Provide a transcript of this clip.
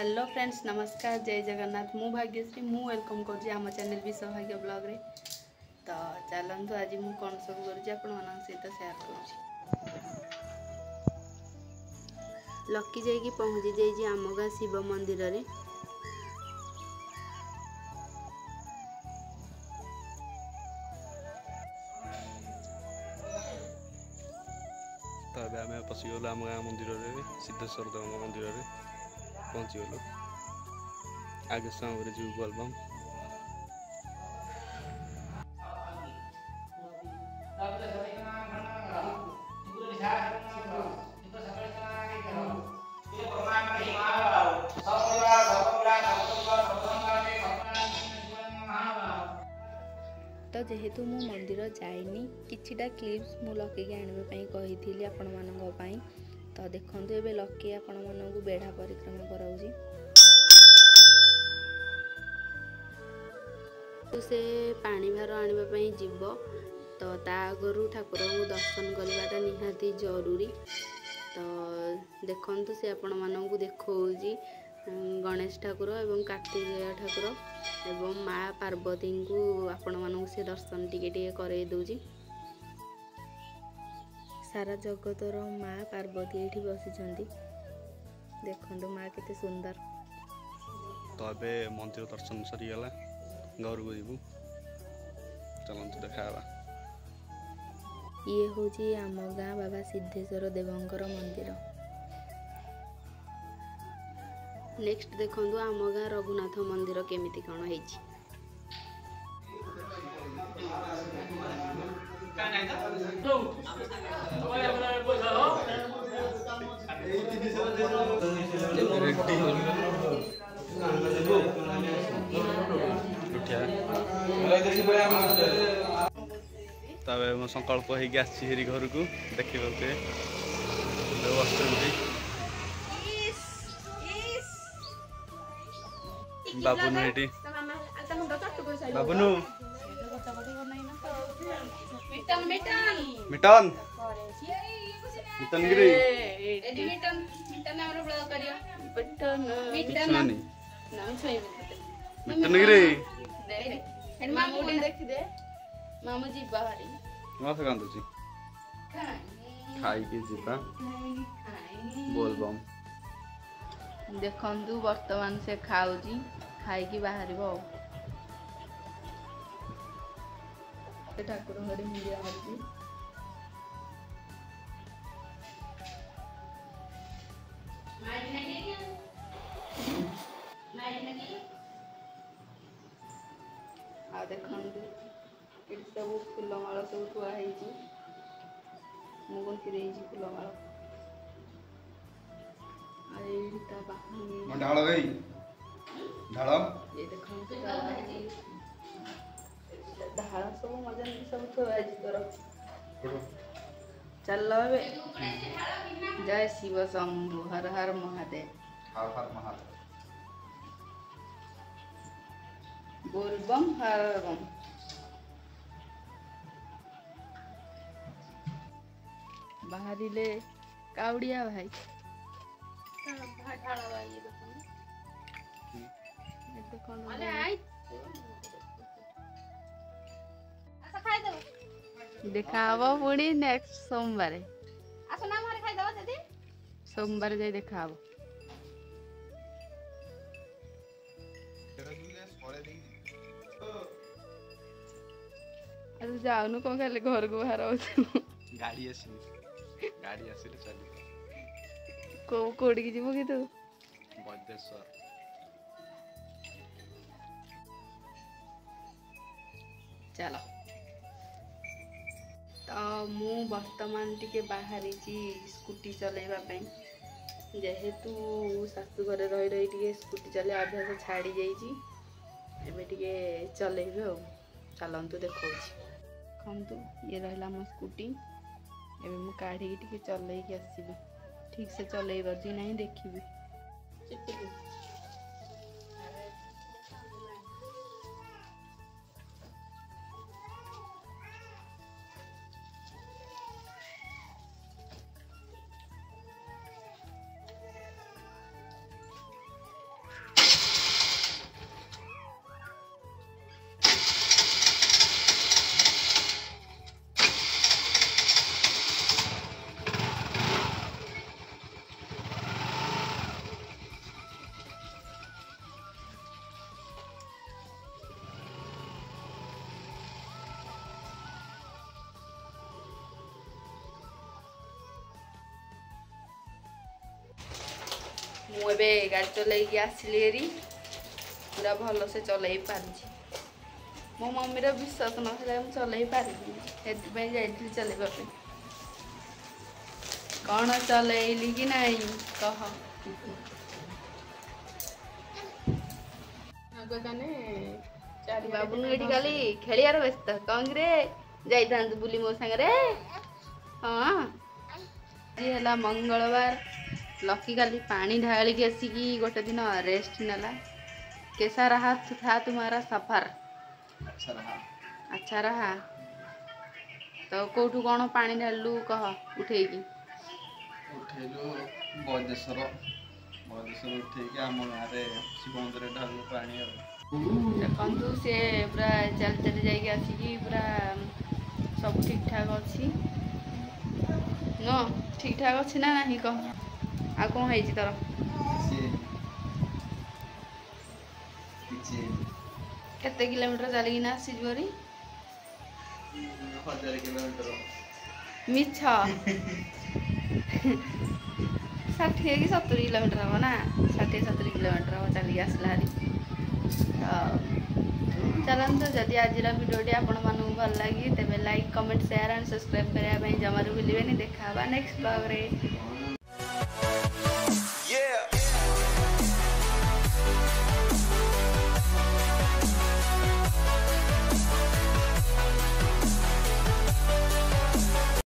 Hello friends, नमस्कार, जय जगन्नाथ। मु भाग्यश्री मु वेलकम कर आम चैनल भी सौभाग्य ब्लॉग रे। तो चलतु आज मु कौन सब कर सहित सेयार कर लकी जाइए पहुँची जाइए आम गाँ शिव मंदिर रे। तो आम पशिगलु आम गाँ मंदिर में सिद्धेश्वर देव मंदिर में पहुँचीगलु। आगे सामने जीव बोलबम। तो जेहेतु मु मंदिर जाइनी किछिटा क्लिप्स मु लकी के आने कही आपण मानी। तो देखो ए लकी आपण मानू बेढ़ा परिक्रमा कराऊँगी। तो से पानी भार आने जीव तो ता आगु ठाकुर को दर्शन करवाटा निहाती जरूरी। तो देखु से आपण मानू देखौजी गणेश ठाकुर एवं कार्तिकेय ठाकुर एवं माँ पार्वती को आपण मानू से दर्शन टिके करई दउजी। सारा जगतर माँ पार्वती ये बसी देखु माँ केते सुंदर। तो अबे मंदिर दर्शन सरीगला घर को जीवु। चलतु देखा। ये हूँ आम गाँ बाबा सिद्धेश्वर देवंकर मंदिर। नेक्स्ट देखो आम गाँ रघुनाथ मंदिर केमिति कौन है। तब संकल्प हो घर को देखिए बाबुनु ये बाबुनु मिटन मिटन गिरी मिटन गिरी मामू जी बाहरी मत कांदुची खाई के जीवा बोलबम। देखु वर्तमान से खाऊजी खाई बाहर ठाकुर घरे मुंडिया मारी आ देखु सब फूलमाल सब थुआई मुगुंती फूलमाल ढाल गई ढाल ये देखो ढाल सब मजा सब थुआई तोर। चल जय शिव शंभु हर हर महादेव। हर हर महादेव बोलबम हर बम। बाहरिले काउड़िया भाई देखा पुणी नेक्स्ट सोमवार सोमवार जाए देखा जाऊनु कौन खाली घर को बाहर गाड़ी आसिले चली कोड़ी की जीवो कि तू बद्रेश्वर। चलो तो मु वर्तमान टिके बाहरी स्कूटी चलैबा जेहेतु शाशु घरे रही रही टिके स्कूटी चले अभ्यास छाड़ी जाइए एबे टिके चलेबे हो। चलतु देखो देखु ये रहा मो स्कूटी एबे मु काढ़ी टिके चलई के आसीबी ठीक से चलई बजी नहीं देखिबी। ମୁଁ ଏବେ ଗାଡ଼ି ଚଲେଇକି ଆସିଲି ହେରି ପୁରା ଭଲସେ ଚଲେଇ ପାରୁଛି। ମୋ ମମ୍ମିର ବିଶ୍ୱାସ ନଥିଲା ମୁଁ ଚଲେଇ ପାରିବି, ସେଥିପାଇଁ ଯାଇଥିଲି ଚଲେଇବା ପାଇଁ। କ'ଣ ଚଲେଇଲି କି ନାହିଁ କହ? ବାବୁନୁ ଏଠି କାଲି ଖେଳିବାର ବ୍ୟସ୍ତ। କ'ଣ କିରେ ଯାଇଥାନ୍ତୁ ବୁଲି ମୋ ସାଙ୍ଗରେ? ହଁ ଆଜି ହେଲା ମଙ୍ଗଳବାର। ଲକି କାଲି ପାଣି ଢାଳିକି ଆସିକି ଗୋଟେ ଦିନ ରେଷ୍ଟ ନେଲା। कैसा रहा था तुम्हारा सफर? अच्छा रहा। तो कोठू कौन पानी ढालू कह उठेगी? उठेलु बदेश्वर उठेकी आम गाँव शिव मंदिर ढालु पानी। देखु सी पूरा चल चल जासिकी पूरा सब ठीक ठाक अच्छी न? ठीक ठाक अच्छी ना नहीं कह? आ कौन है तोर? केते किलोमीटर चलिकी ना आसी जीवरी? 1000 किलोमीटर। मिछ 60 कि 70 किलोमीटर हम ना? 60-70 किलोमीटर हम चलिक आसला हारी। चलते जदि आज भिडियोटी आपण मानू भल लगी तेज like comment share and subscribe करने जमार भूलें। देखा नेक्स्ट ब्लॉग रे।